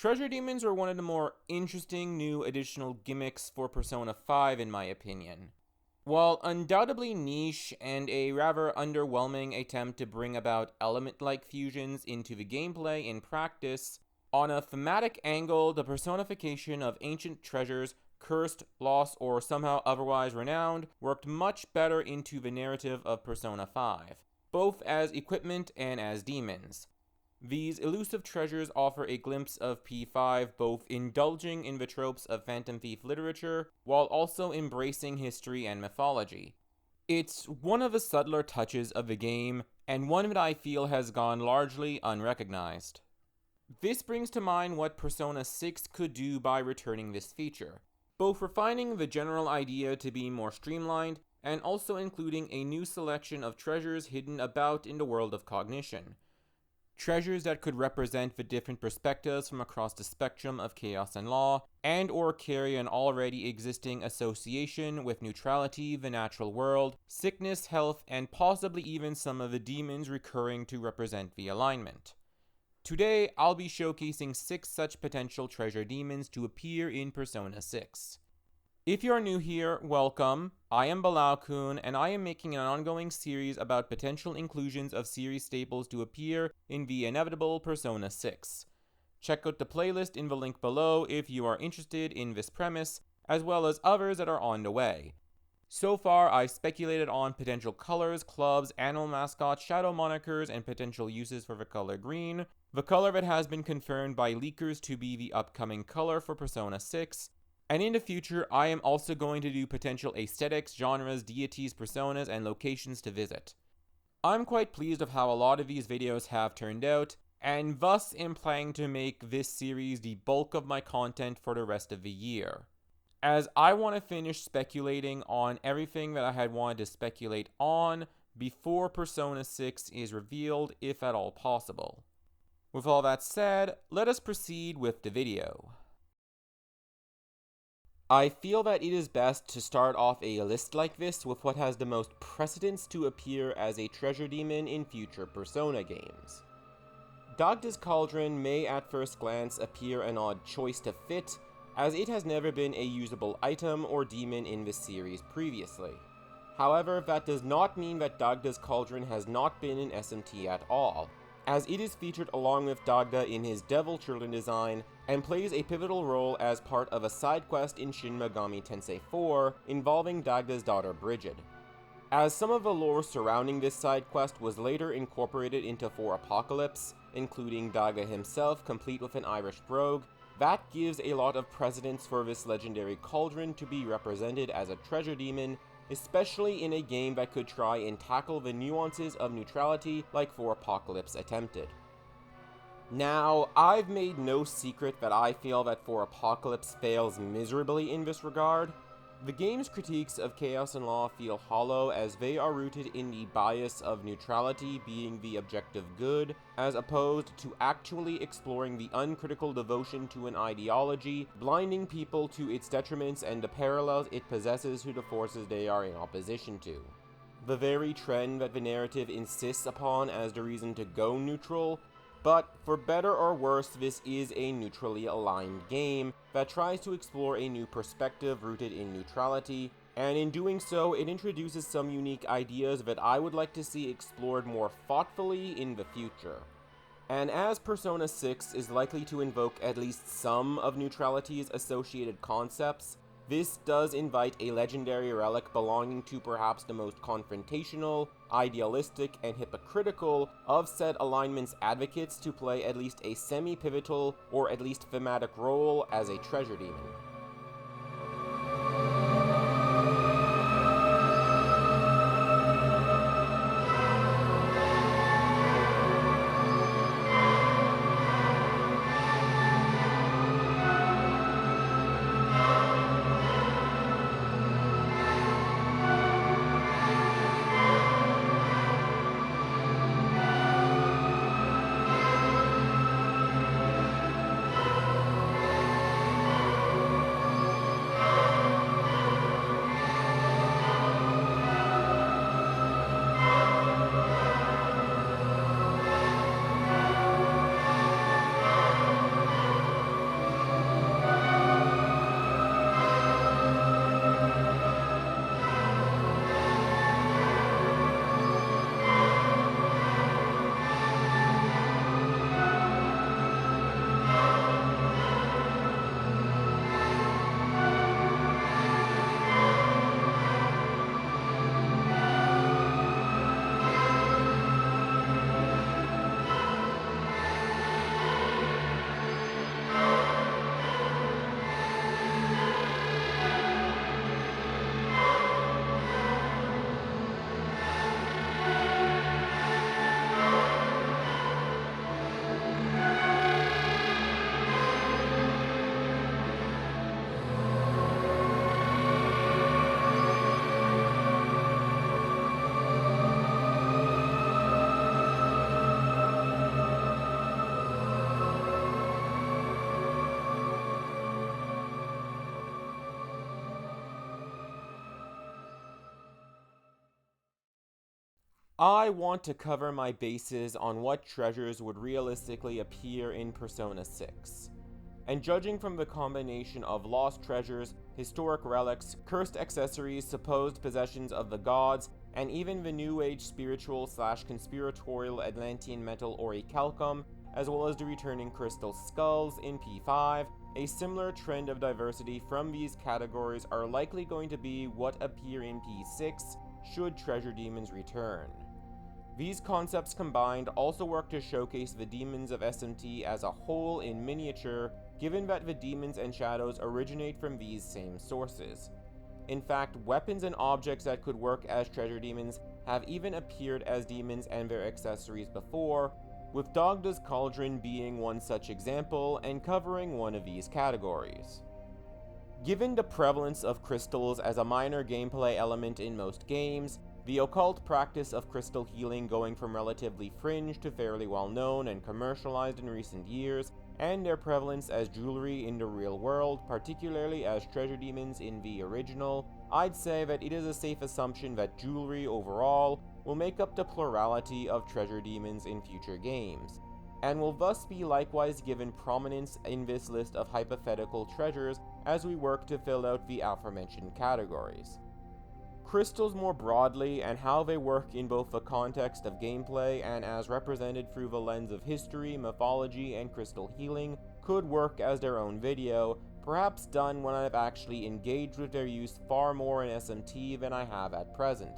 Treasure Demons are one of the more interesting new additional gimmicks for Persona 5 in my opinion. While undoubtedly niche and a rather underwhelming attempt to bring about element-like fusions into the gameplay in practice, on a thematic angle, the personification of ancient treasures, cursed, lost, or somehow otherwise renowned, worked much better into the narrative of Persona 5, both as equipment and as demons. These elusive treasures offer a glimpse of P5, both indulging in the tropes of Phantom Thief literature, while also embracing history and mythology. It's one of the subtler touches of the game, and one that I feel has gone largely unrecognized. This brings to mind what Persona 6 could do by returning this feature, both refining the general idea to be more streamlined, and also including a new selection of treasures hidden about in the world of cognition. Treasures that could represent the different perspectives from across the spectrum of chaos and law, and or carry an already existing association with neutrality, the natural world, sickness, health, and possibly even some of the demons recurring to represent the alignment. Today, I'll be showcasing 6 such potential treasure demons to appear in Persona 6. If you're new here, welcome. I am Bilal-kun, and I am making an ongoing series about potential inclusions of series staples to appear in the inevitable Persona 6. Check out the playlist in the link below if you are interested in this premise, as well as others that are on the way. So far, I've speculated on potential colors, clubs, animal mascots, shadow monikers, and potential uses for the color green, the color that has been confirmed by leakers to be the upcoming color for Persona 6, and in the future, I am also going to do potential aesthetics, genres, deities, personas, and locations to visit. I'm quite pleased of how a lot of these videos have turned out, and thus am planning to make this series the bulk of my content for the rest of the year, as I want to finish speculating on everything that I had wanted to speculate on before Persona 6 is revealed, if at all possible. With all that said, let us proceed with the video. I feel that it is best to start off a list like this with what has the most precedence to appear as a treasure demon in future Persona games. Dagda's Cauldron may at first glance appear an odd choice to fit, as it has never been a usable item or demon in this series previously. However, that does not mean that Dagda's Cauldron has not been an SMT at all, as it is featured along with Dagda in his Devil Children design, and plays a pivotal role as part of a side quest in Shin Megami Tensei 4 involving Dagda's daughter Brigid. As some of the lore surrounding this side quest was later incorporated into 4 Apocalypse, including Dagda himself complete with an Irish brogue, that gives a lot of precedence for this legendary cauldron to be represented as a treasure demon, especially in a game that could try and tackle the nuances of neutrality like 4 Apocalypse attempted. Now, I've made no secret that I feel that 4 Apocalypse fails miserably in this regard. The game's critiques of Chaos and Law feel hollow as they are rooted in the bias of neutrality being the objective good, as opposed to actually exploring the uncritical devotion to an ideology, blinding people to its detriments and the parallels it possesses to the forces they are in opposition to. The very trend that the narrative insists upon as the reason to go neutral. But, for better or worse, this is a neutrally aligned game that tries to explore a new perspective rooted in neutrality, and in doing so, it introduces some unique ideas that I would like to see explored more thoughtfully in the future. And as Persona 6 is likely to invoke at least some of neutrality's associated concepts, this does invite a legendary relic belonging to perhaps the most confrontational, idealistic, and hypocritical of said alignment's advocates to play at least a semi-pivotal or at least thematic role as a treasure demon. I want to cover my bases on what treasures would realistically appear in Persona 6. And judging from the combination of lost treasures, historic relics, cursed accessories, supposed possessions of the gods, and even the New Age spiritual/conspiratorial Atlantean metal Orichalcum, as well as the returning crystal skulls in P5, a similar trend of diversity from these categories are likely going to be what appear in P6 should treasure demons return. These concepts combined also work to showcase the demons of SMT as a whole in miniature, given that the demons and shadows originate from these same sources. In fact, weapons and objects that could work as treasure demons have even appeared as demons and their accessories before, with Dagda's Cauldron being one such example and covering one of these categories. Given the prevalence of crystals as a minor gameplay element in most games, the occult practice of crystal healing going from relatively fringe to fairly well known and commercialized in recent years, and their prevalence as jewelry in the real world, particularly as treasure demons in the original, I'd say that it is a safe assumption that jewelry overall will make up the plurality of treasure demons in future games, and will thus be likewise given prominence in this list of hypothetical treasures as we work to fill out the aforementioned categories. Crystals more broadly, and how they work in both the context of gameplay and as represented through the lens of history, mythology, and crystal healing, could work as their own video, perhaps done when I've actually engaged with their use far more in SMT than I have at present.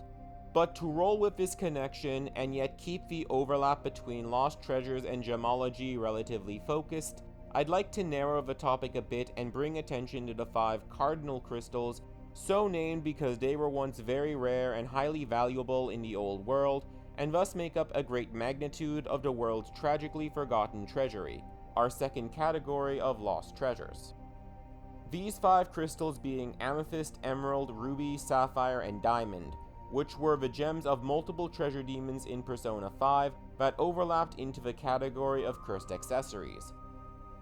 But to roll with this connection and yet keep the overlap between lost treasures and gemology relatively focused, I'd like to narrow the topic a bit and bring attention to the 5 cardinal crystals, so named because they were once very rare and highly valuable in the old world, and thus make up a great magnitude of the world's tragically forgotten treasury, our second category of lost treasures. These 5 crystals being amethyst, emerald, ruby, sapphire, and diamond, which were the gems of multiple treasure demons in Persona 5 that overlapped into the category of cursed accessories.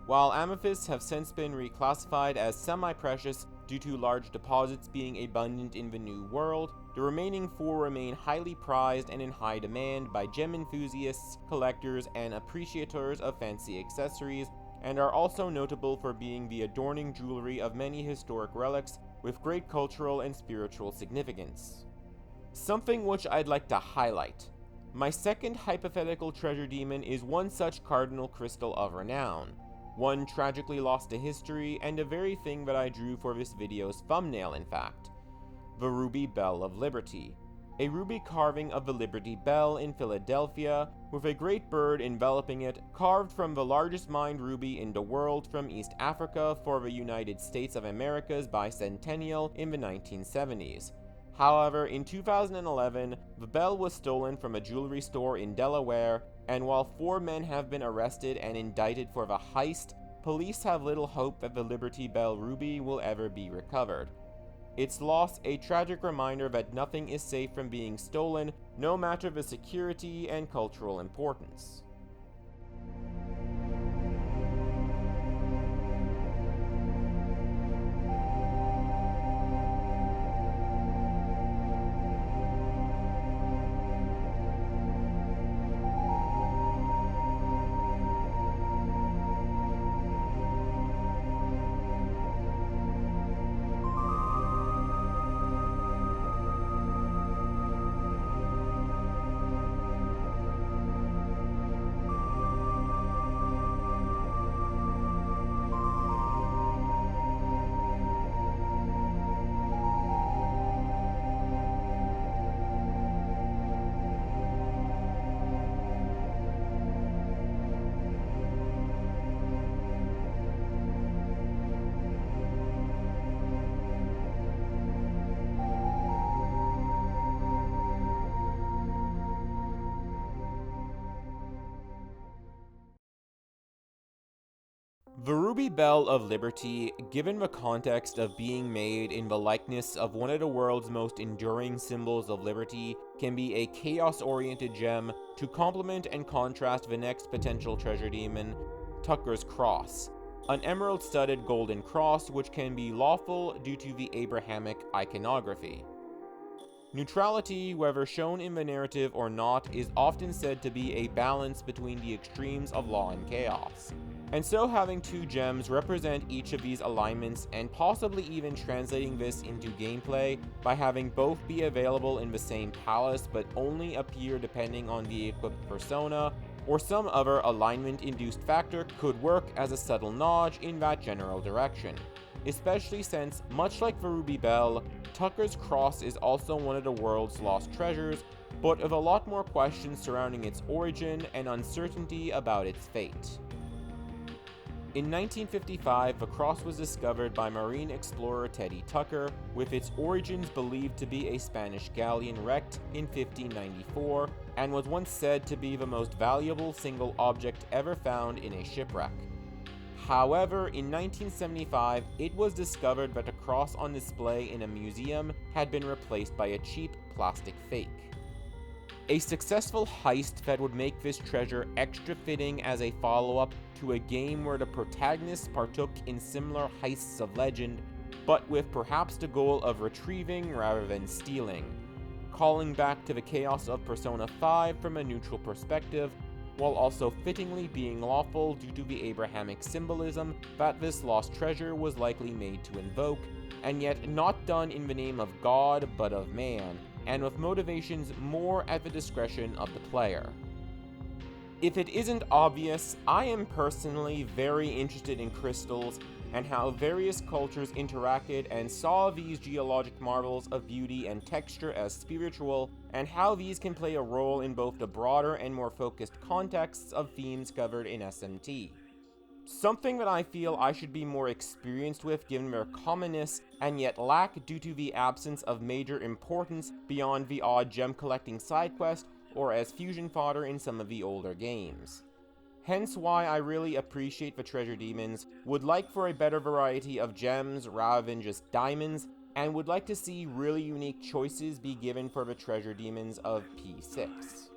While amethysts have since been reclassified as semi-precious due to large deposits being abundant in the New World, the remaining 4 remain highly prized and in high demand by gem enthusiasts, collectors, and appreciators of fancy accessories, and are also notable for being the adorning jewelry of many historic relics with great cultural and spiritual significance. Something which I'd like to highlight. My second hypothetical treasure demon is one such cardinal crystal of renown, one tragically lost to history, and a very thing that I drew for this video's thumbnail in fact. The Ruby Bell of Liberty. A ruby carving of the Liberty Bell in Philadelphia, with a great bird enveloping it, carved from the largest mined ruby in the world from East Africa for the United States of America's bicentennial in the 1970s. However, in 2011, the bell was stolen from a jewelry store in Delaware, and while 4 men have been arrested and indicted for the heist, police have little hope that the Liberty Bell ruby will ever be recovered. Its loss a tragic reminder that nothing is safe from being stolen, no matter the security and cultural importance. The Ruby Bell of Liberty, given the context of being made in the likeness of one of the world's most enduring symbols of liberty, can be a chaos-oriented gem to complement and contrast the next potential treasure demon, Tucker's Cross, an emerald-studded golden cross which can be lawful due to the Abrahamic iconography. Neutrality, whether shown in the narrative or not, is often said to be a balance between the extremes of law and chaos. And so having two gems represent each of these alignments, and possibly even translating this into gameplay by having both be available in the same palace but only appear depending on the equipped persona, or some other alignment-induced factor, could work as a subtle nudge in that general direction. Especially since, much like the Ruby Bell, Tucker's Cross is also one of the world's lost treasures, but with a lot more questions surrounding its origin and uncertainty about its fate. In 1955, the cross was discovered by marine explorer Teddy Tucker, with its origins believed to be a Spanish galleon wrecked in 1594, and was once said to be the most valuable single object ever found in a shipwreck. However, in 1975, it was discovered that the cross on display in a museum had been replaced by a cheap plastic fake. A successful heist that would make this treasure extra fitting as a follow-up to a game where the protagonists partook in similar heists of legend, but with perhaps the goal of retrieving rather than stealing, calling back to the chaos of Persona 5 from a neutral perspective, while also fittingly being lawful due to the Abrahamic symbolism that this lost treasure was likely made to invoke, and yet not done in the name of God but of man, and with motivations more at the discretion of the player. If it isn't obvious, I am personally very interested in crystals and how various cultures interacted and saw these geologic marvels of beauty and texture as spiritual, and how these can play a role in both the broader and more focused contexts of themes covered in SMT. Something that I feel I should be more experienced with given their commonness, and yet lack due to the absence of major importance beyond the odd gem collecting side quest or as fusion fodder in some of the older games. Hence why I really appreciate the treasure demons, would like for a better variety of gems rather than just diamonds, and would like to see really unique choices be given for the treasure demons of P6.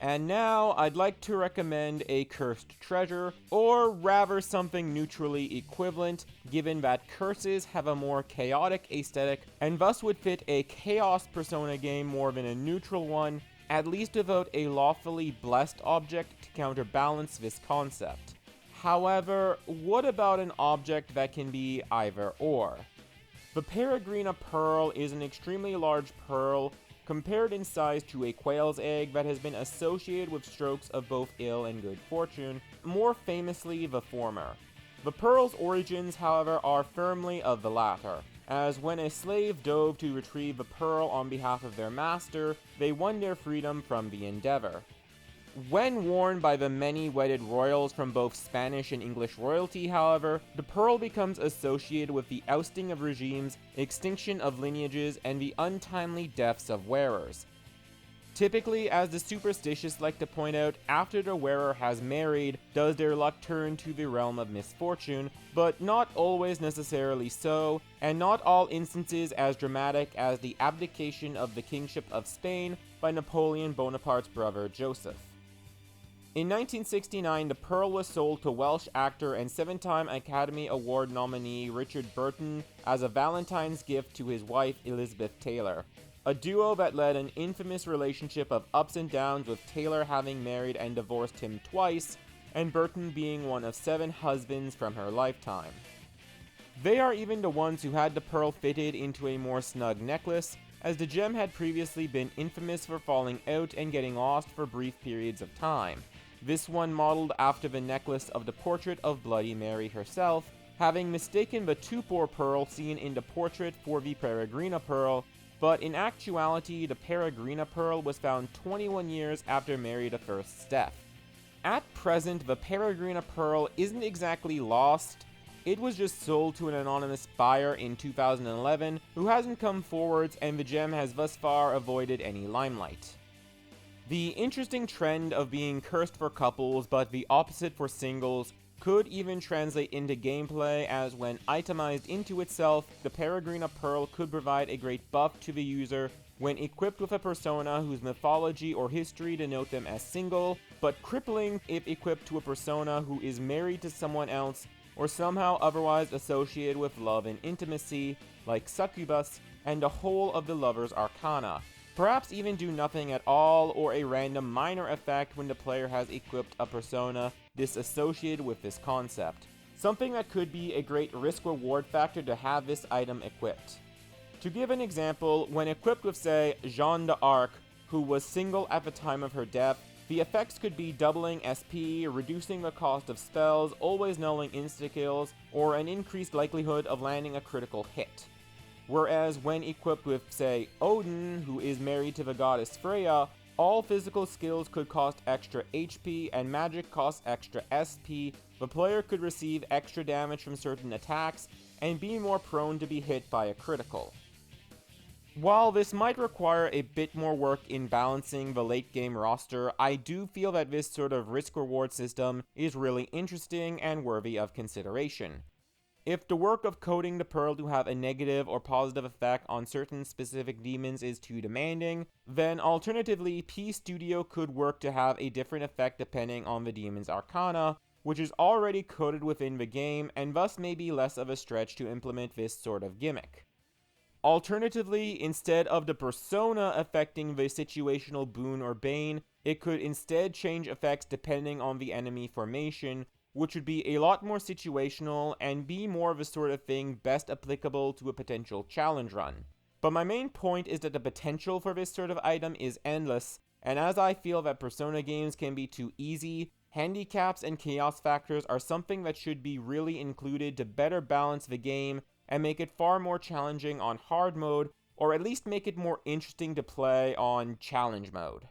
And now, I'd like to recommend a cursed treasure, or rather something neutrally equivalent, given that curses have a more chaotic aesthetic, and thus would fit a chaos Persona game more than a neutral one, at least without a lawfully blessed object to counterbalance this concept. However, what about an object that can be either or? The Peregrina Pearl is an extremely large pearl, compared in size to a quail's egg, that has been associated with strokes of both ill and good fortune, more famously the former. The pearl's origins, however, are firmly of the latter, as when a slave dove to retrieve the pearl on behalf of their master, they won their freedom from the endeavor. When worn by the many wedded royals from both Spanish and English royalty, however, the pearl becomes associated with the ousting of regimes, extinction of lineages, and the untimely deaths of wearers. Typically, as the superstitious like to point out, after the wearer has married, does their luck turn to the realm of misfortune, but not always necessarily so, and not all instances as dramatic as the abdication of the kingship of Spain by Napoleon Bonaparte's brother Joseph. In 1969, the pearl was sold to Welsh actor and 7-time Academy Award nominee Richard Burton as a Valentine's gift to his wife Elizabeth Taylor. A duo that led an infamous relationship of ups and downs, with Taylor having married and divorced him twice, and Burton being one of 7 husbands from her lifetime. They are even the ones who had the pearl fitted into a more snug necklace, as the gem had previously been infamous for falling out and getting lost for brief periods of time. This one modeled after the necklace of the portrait of Bloody Mary herself, having mistaken the Tupor pearl seen in the portrait for the Peregrina pearl, but in actuality the Peregrina pearl was found 21 years after Mary I's death. At present, the Peregrina pearl isn't exactly lost. It was just sold to an anonymous buyer in 2011 who hasn't come forwards, and the gem has thus far avoided any limelight. The interesting trend of being cursed for couples but the opposite for singles could even translate into gameplay, as when itemized into itself, the Peregrina pearl could provide a great buff to the user when equipped with a persona whose mythology or history denote them as single, but crippling if equipped to a persona who is married to someone else or somehow otherwise associated with love and intimacy, like succubus and the whole of the lover's arcana. Perhaps even do nothing at all, or a random minor effect when the player has equipped a persona disassociated with this concept. Something that could be a great risk-reward factor to have this item equipped. To give an example, when equipped with, say, Jeanne d'Arc, who was single at the time of her death, the effects could be doubling SP, reducing the cost of spells, always nulling insta-kills, or an increased likelihood of landing a critical hit. Whereas when equipped with, say, Odin, who is married to the goddess Freya, all physical skills could cost extra HP and magic costs extra SP, the player could receive extra damage from certain attacks, and be more prone to be hit by a critical. While this might require a bit more work in balancing the late game roster, I do feel that this sort of risk-reward system is really interesting and worthy of consideration. If the work of coding the pearl to have a negative or positive effect on certain specific demons is too demanding, then alternatively P Studio could work to have a different effect depending on the demon's arcana, which is already coded within the game, and thus may be less of a stretch to implement this sort of gimmick. Alternatively, instead of the persona affecting the situational boon or bane, it could instead change effects depending on the enemy formation, which would be a lot more situational and be more of a sort of thing best applicable to a potential challenge run. But my main point is that the potential for this sort of item is endless, and as I feel that Persona games can be too easy, handicaps and chaos factors are something that should be really included to better balance the game and make it far more challenging on hard mode, or at least make it more interesting to play on challenge mode.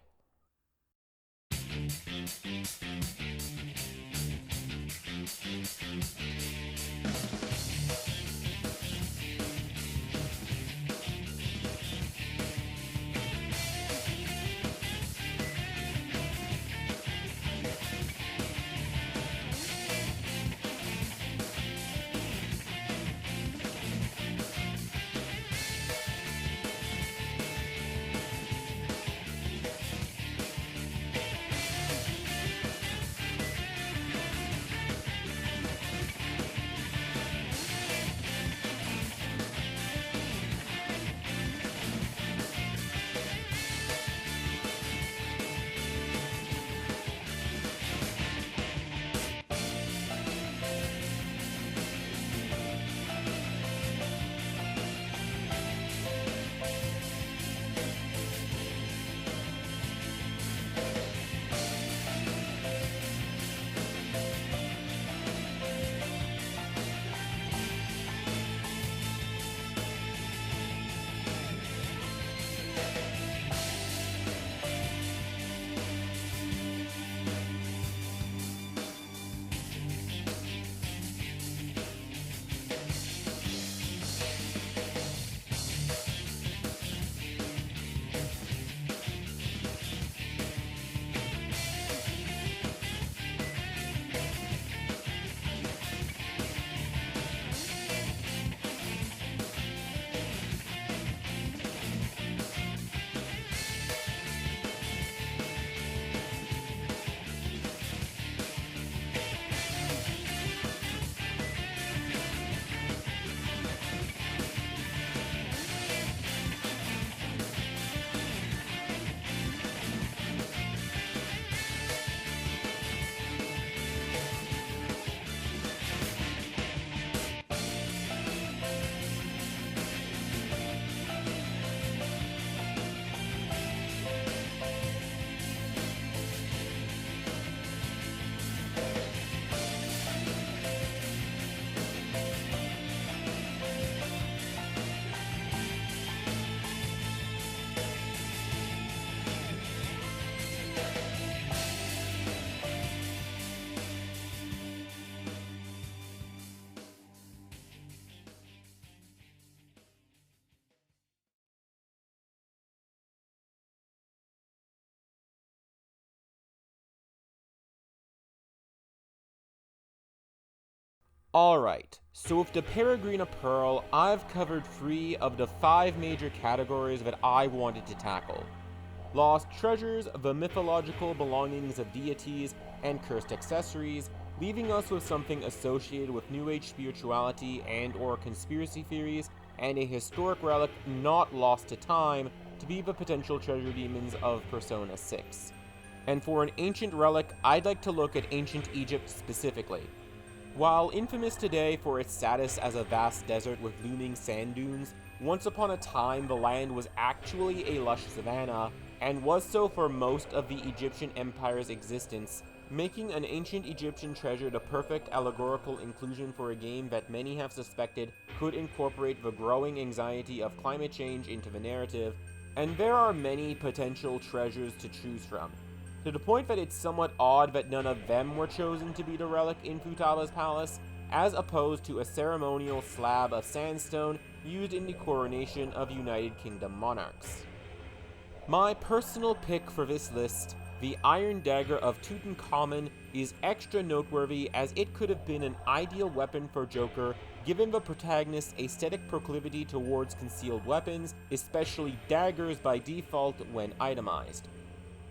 Alright, so with the Peregrina Pearl, I've covered 3 of the 5 major categories that I wanted to tackle. Lost treasures, the mythological belongings of deities, and cursed accessories, leaving us with something associated with New Age spirituality and or conspiracy theories, and a historic relic not lost to time to be the potential treasure demons of Persona 6. And for an ancient relic, I'd like to look at ancient Egypt specifically. While infamous today for its status as a vast desert with looming sand dunes, once upon a time the land was actually a lush savanna, and was so for most of the Egyptian Empire's existence, making an ancient Egyptian treasure the perfect allegorical inclusion for a game that many have suspected could incorporate the growing anxiety of climate change into the narrative, and there are many potential treasures to choose from. To the point that it's somewhat odd that none of them were chosen to be the relic in Futaba's palace, as opposed to a ceremonial slab of sandstone used in the coronation of United Kingdom monarchs. My personal pick for this list, the Iron Dagger of Tutankhamun, is extra noteworthy as it could have been an ideal weapon for Joker given the protagonist's aesthetic proclivity towards concealed weapons, especially daggers by default when itemized.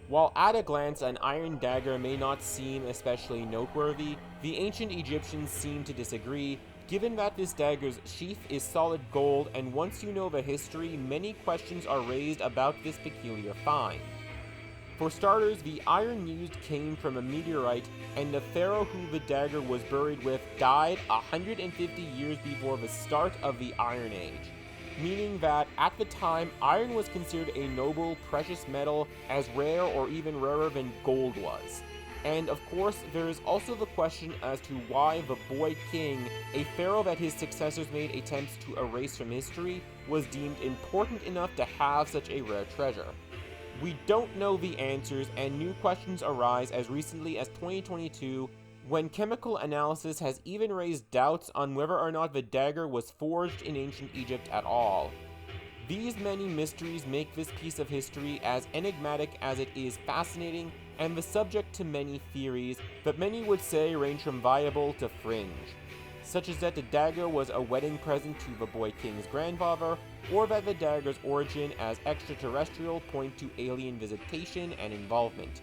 While at a glance an iron dagger may not seem especially noteworthy, the ancient Egyptians seem to disagree, given that this dagger's sheath is solid gold, and once you know the history, many questions are raised about this peculiar find. For starters, the iron used came from a meteorite, and the pharaoh who the dagger was buried with died 150 years before the start of the Iron Age, meaning that at the time, iron was considered a noble, precious metal, as rare or even rarer than gold was. And of course, there is also the question as to why the Boy King, a pharaoh that his successors made attempts to erase from history, was deemed important enough to have such a rare treasure. We don't know the answers, and new questions arise as recently as 2022, when chemical analysis has even raised doubts on whether or not the dagger was forged in ancient Egypt at all. These many mysteries make this piece of history as enigmatic as it is fascinating, and the subject to many theories, but many would say range from viable to fringe, such as that the dagger was a wedding present to the Boy King's grandfather, or that the dagger's origin as extraterrestrial point to alien visitation and involvement.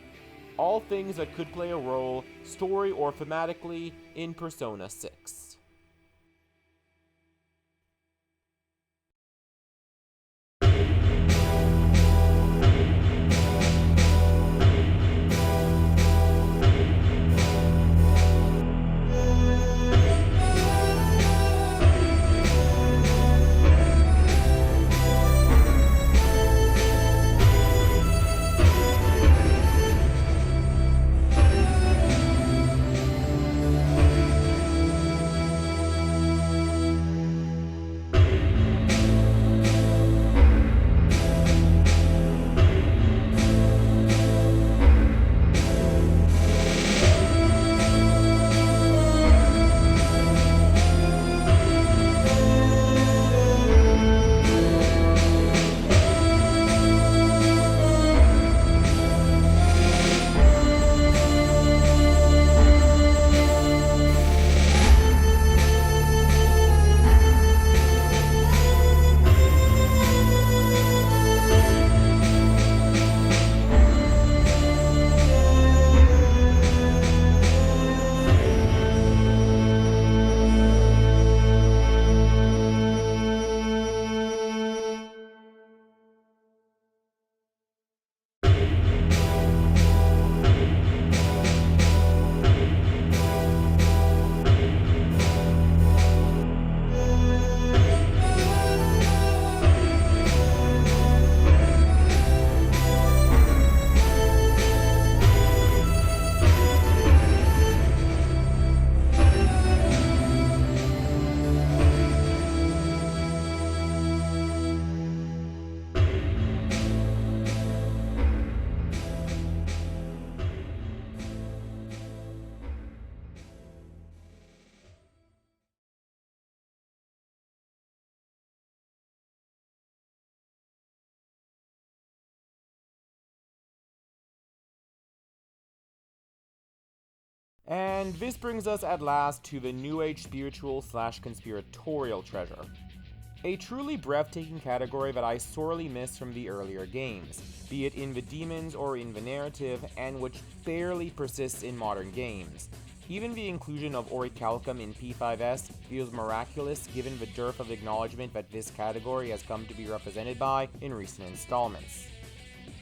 All things that could play a role, story or thematically, in Persona 6. And this brings us at last to the New Age spiritual / conspiratorial treasure. A truly breathtaking category that I sorely miss from the earlier games, be it in the demons or in the narrative, and which barely persists in modern games. Even the inclusion of Orichalcum in P5S feels miraculous given the dearth of acknowledgement that this category has come to be represented by in recent installments.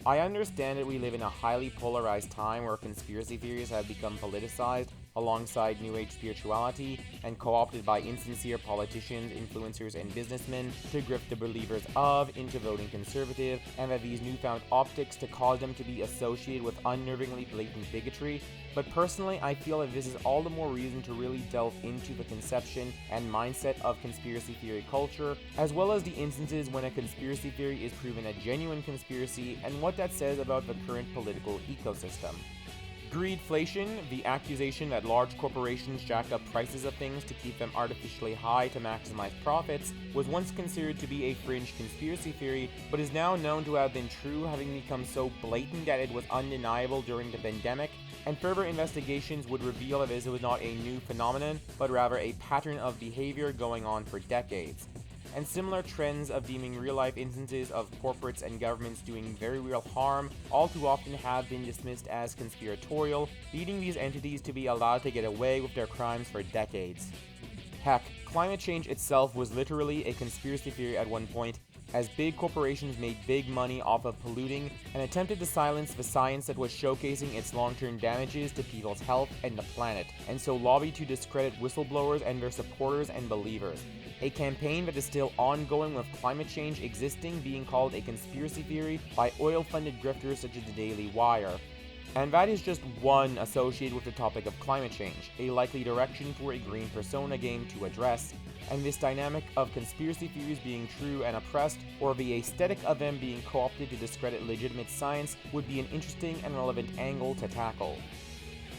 I understand that we live in a highly polarized time where conspiracy theories have become politicized alongside New Age spirituality and co-opted by insincere politicians, influencers, and businessmen to grift the believers of into voting conservative, and that these newfound optics to cause them to be associated with unnervingly blatant bigotry. But personally, I feel that this is all the more reason to really delve into the conception and mindset of conspiracy theory culture, as well as the instances when a conspiracy theory is proven a genuine conspiracy and what that says about the current political ecosystem. Greedflation, the accusation that large corporations jack up prices of things to keep them artificially high to maximize profits, was once considered to be a fringe conspiracy theory, but is now known to have been true, having become so blatant that it was undeniable during the pandemic, and further investigations would reveal that this was not a new phenomenon, but rather a pattern of behavior going on for decades. And similar trends of deeming real-life instances of corporates and governments doing very real harm all too often have been dismissed as conspiratorial, leading these entities to be allowed to get away with their crimes for decades. Heck, climate change itself was literally a conspiracy theory at one point, as big corporations made big money off of polluting and attempted to silence the science that was showcasing its long-term damages to people's health and the planet, and so lobbied to discredit whistleblowers and their supporters and believers. A campaign that is still ongoing, with climate change existing being called a conspiracy theory by oil-funded grifters such as the Daily Wire. And that is just one associated with the topic of climate change, a likely direction for a green persona game to address. And this dynamic of conspiracy theories being true and oppressed, or the aesthetic of them being co-opted to discredit legitimate science, would be an interesting and relevant angle to tackle.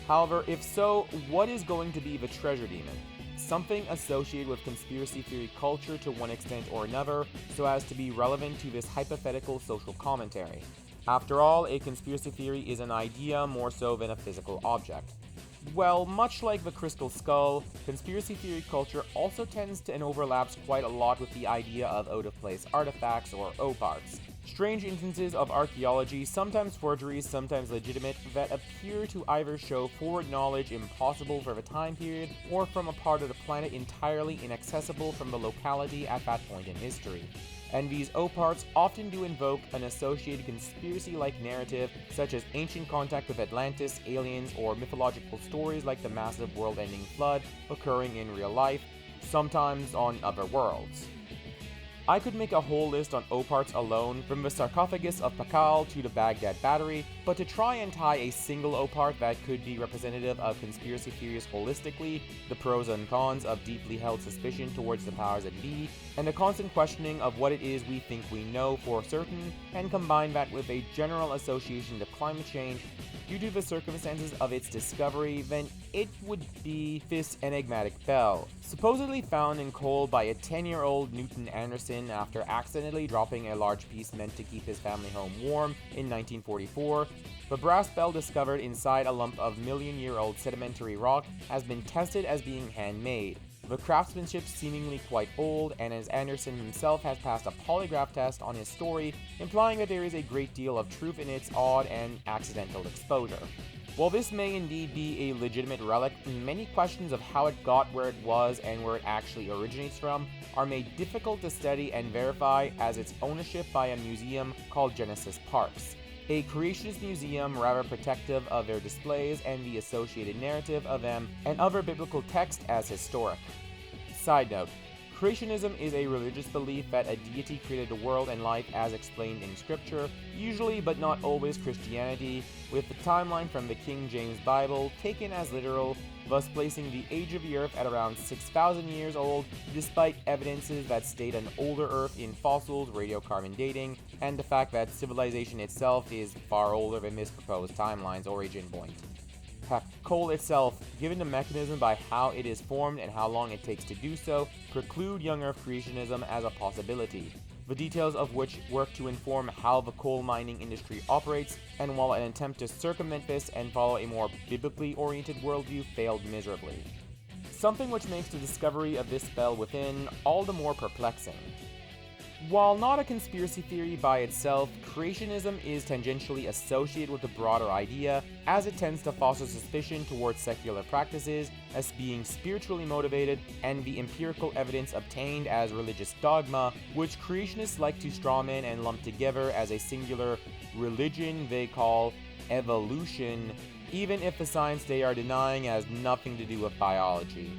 However, if so, what is going to be the treasure demon? Something associated with conspiracy theory culture to one extent or another, so as to be relevant to this hypothetical social commentary. After all, a conspiracy theory is an idea more so than a physical object. Well, much like the crystal skull, conspiracy theory culture also tends to and overlaps quite a lot with the idea of out-of-place artifacts or oparts. Strange instances of archaeology, sometimes forgeries, sometimes legitimate, that appear to either show forward knowledge impossible for the time period, or from a part of the planet entirely inaccessible from the locality at that point in history. And these oparts often do invoke an associated conspiracy-like narrative, such as ancient contact with Atlantis, aliens, or mythological stories like the massive world-ending flood occurring in real life, sometimes on other worlds. I could make a whole list on oparts alone, from the sarcophagus of Pakal to the Baghdad Battery, but to try and tie a single opart that could be representative of conspiracy theories holistically, the pros and cons of deeply held suspicion towards the powers that be, and the constant questioning of what it is we think we know for certain, and combine that with a general association to climate change due to the circumstances of its discovery, then it would be this enigmatic bell, supposedly found in coal by a 10-year-old Newton Anderson after accidentally dropping a large piece meant to keep his family home warm in 1944. The brass bell discovered inside a lump of million-year-old sedimentary rock has been tested as being handmade. The craftsmanship seemingly quite old, and as Anderson himself has passed a polygraph test on his story, implying that there is a great deal of truth in its odd and accidental exposure. While this may indeed be a legitimate relic, many questions of how it got where it was and where it actually originates from are made difficult to study and verify, as its ownership by a museum called Genesis Parks, a creationist museum rather protective of their displays and the associated narrative of them and other biblical text as historic. Side note, creationism is a religious belief that a deity created the world and life as explained in scripture, usually but not always Christianity, with the timeline from the King James Bible taken as literal, thus placing the age of the Earth at around 6,000 years old, despite evidences that state an older Earth in fossils, radiocarbon dating, and the fact that civilization itself is far older than this proposed timeline's origin point. Heck, coal itself, given the mechanism by how it is formed and how long it takes to do so, preclude young Earth creationism as a possibility. the details of which work to inform how the coal mining industry operates, and while an attempt to circumvent this and follow a more biblically oriented worldview failed miserably. Something which makes the discovery of this spell within all the more perplexing. While not a conspiracy theory by itself, creationism is tangentially associated with the broader idea, as it tends to foster suspicion towards secular practices as being spiritually motivated, and the empirical evidence obtained as religious dogma, which creationists like to strawman and lump together as a singular religion they call evolution, even if the science they are denying has nothing to do with biology.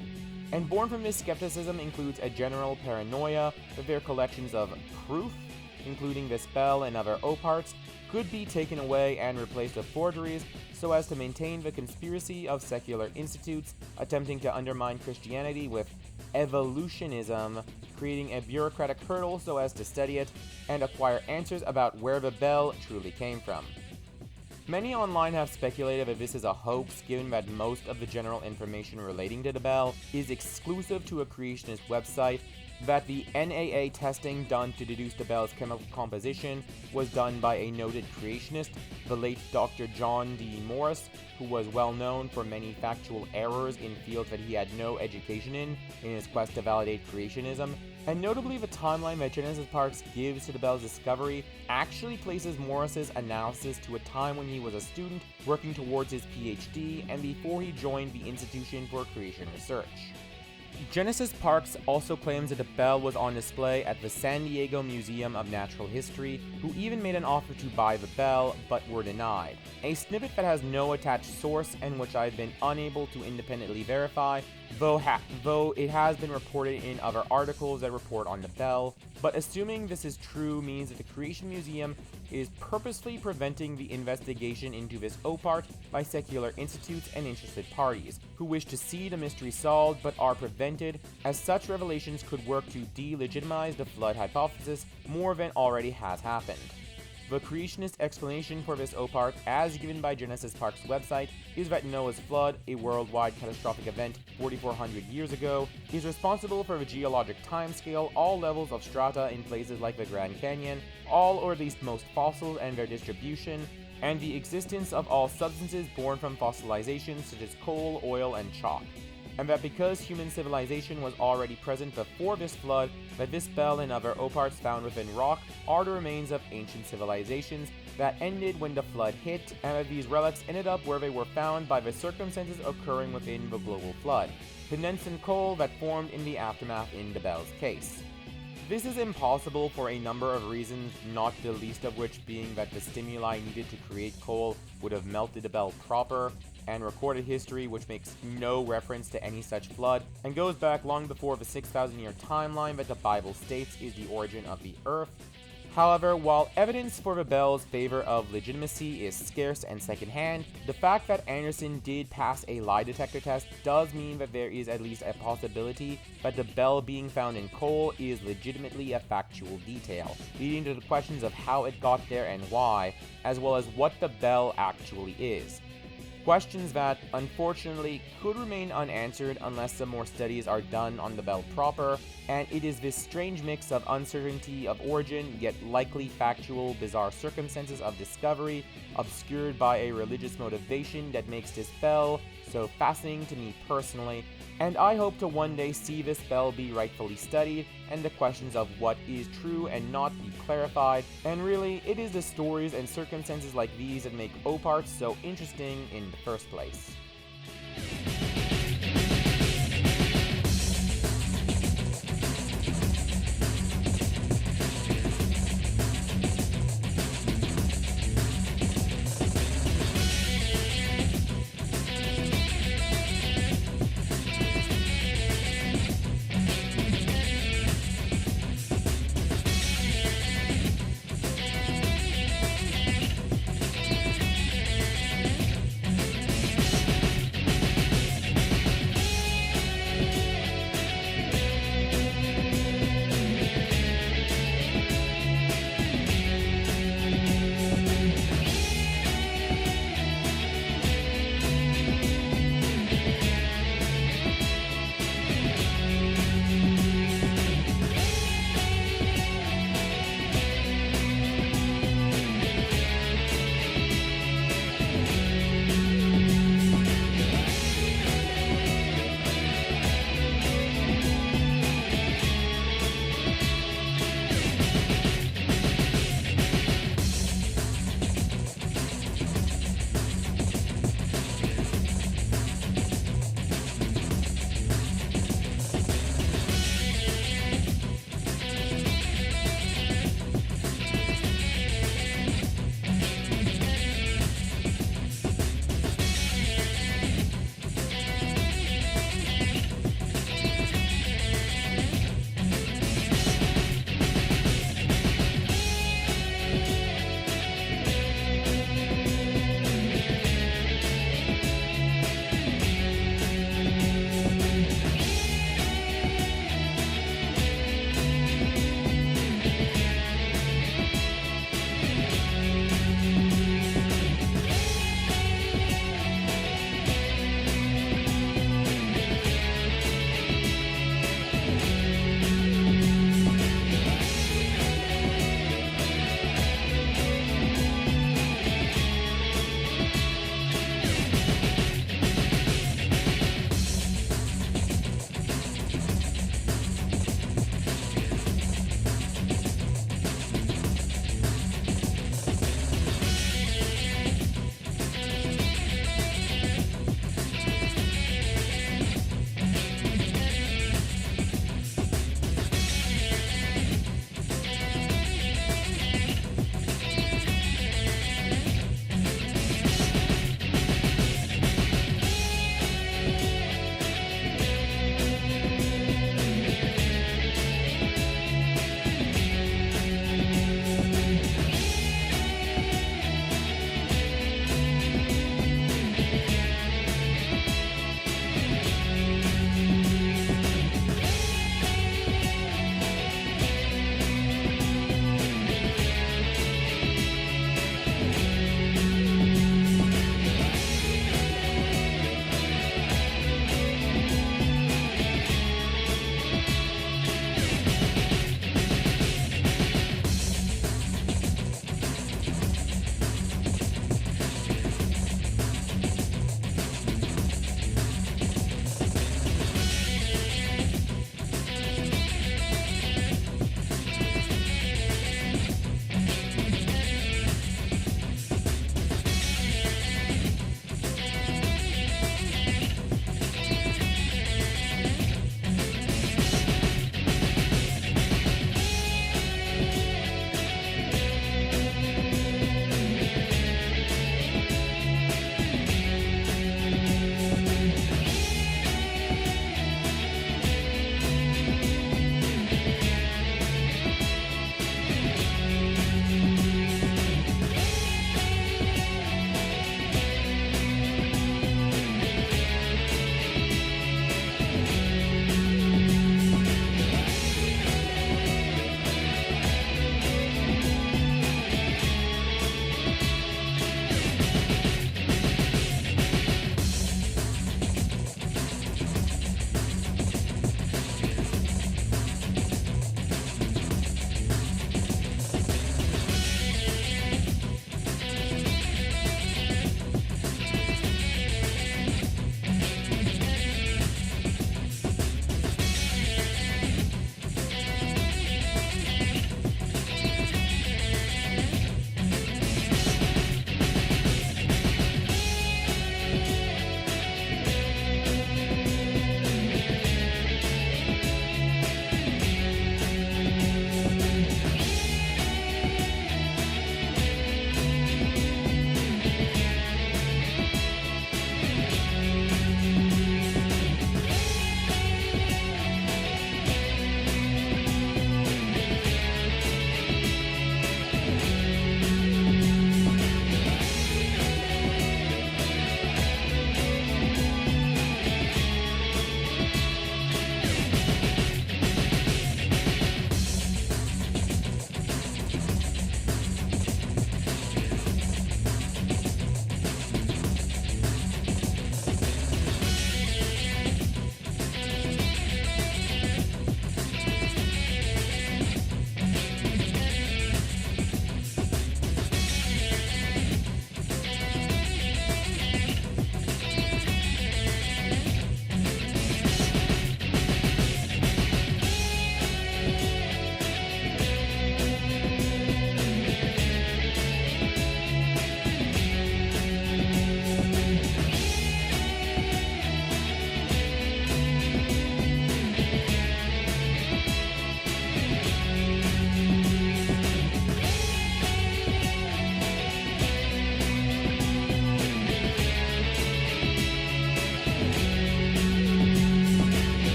And born from this skepticism includes a general paranoia that their collections of proof, including the spell and other oparts, could be taken away and replaced with forgeries so as to maintain the conspiracy of secular institutes attempting to undermine Christianity with evolutionism, creating a bureaucratic hurdle so as to study it and acquire answers about where the bell truly came from. Many online have speculated that this is a hoax, given that most of the general information relating to the bell is exclusive to a creationist website, that the NAA testing done to deduce the bell's chemical composition was done by a noted creationist, the late Dr. John D. Morris, who was well known for many factual errors in fields that he had no education in his quest to validate creationism. And notably, the timeline that Genesis Parks gives to the bell's discovery actually places Morris's analysis to a time when he was a student working towards his PhD and before he joined the Institution for Creation Research. Genesis Parks also claims that the bell was on display at the San Diego Museum of Natural History, who even made an offer to buy the bell, but were denied. A snippet that has no attached source and which I've been unable to independently verify, though it has been reported in other articles that report on the bell. But assuming this is true means that the Creation Museum is purposefully preventing the investigation into this opart by secular institutes and interested parties, who wish to see the mystery solved but are prevented, as such revelations could work to delegitimize the flood hypothesis more than already has happened. The creationist explanation for this opart, as given by Genesis Park's website, is that Noah's flood, a worldwide catastrophic event 4,400 years ago, is responsible for the geologic timescale, all levels of strata in places like the Grand Canyon, all or at least most fossils and their distribution, and the existence of all substances born from fossilization such as coal, oil, and chalk. And that because human civilization was already present before this flood, that this bell and other oparts found within rock are the remains of ancient civilizations that ended when the flood hit, and that these relics ended up where they were found by the circumstances occurring within the global flood, condensed in coal that formed in the aftermath in the bell's case. This is impossible for a number of reasons, not the least of which being that the stimuli needed to create coal would have melted the bell proper, and recorded history which makes no reference to any such flood, and goes back long before the 6,000-year timeline that the Bible states is the origin of the Earth. However, while evidence for the bell's favor of legitimacy is scarce and secondhand, the fact that Anderson did pass a lie detector test does mean that there is at least a possibility that the bell being found in coal is legitimately a factual detail, leading to the questions of how it got there and why, as well as what the bell actually is. Questions that, unfortunately, could remain unanswered unless some more studies are done on the bell proper, and it is this strange mix of uncertainty of origin, yet likely factual, bizarre circumstances of discovery, obscured by a religious motivation that makes this bell so fascinating to me personally, and I hope to one day see this bell be rightfully studied, and the questions of what is true and not be clarified, and really, it is the stories and circumstances like these that make oparts so interesting in the first place.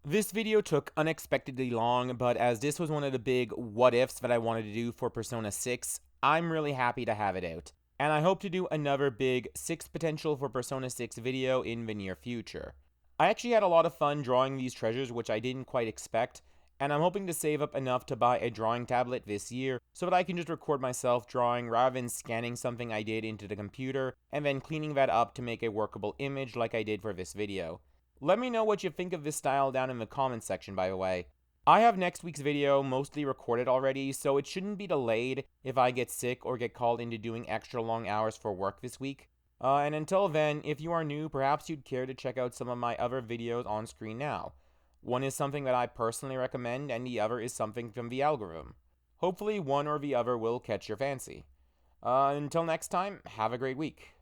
This video took unexpectedly long, but as this was one of the big what ifs that I wanted to do for Persona 6, I'm really happy to have it out. And I hope to do another big 6 potential for Persona 6 video in the near future. I actually had a lot of fun drawing these treasures, which I didn't quite expect, and I'm hoping to save up enough to buy a drawing tablet this year so that I can just record myself drawing rather than scanning something I did into the computer and then cleaning that up to make a workable image like I did for this video. Let me know what you think of this style down in the comments section, by the way. I have next week's video mostly recorded already, so it shouldn't be delayed if I get sick or get called into doing extra long hours for work this week. And until then, if you are new, perhaps you'd care to check out some of my other videos on screen now. One is something that I personally recommend, and the other is something from the algorithm. Hopefully one or the other will catch your fancy. Until next time, have a great week.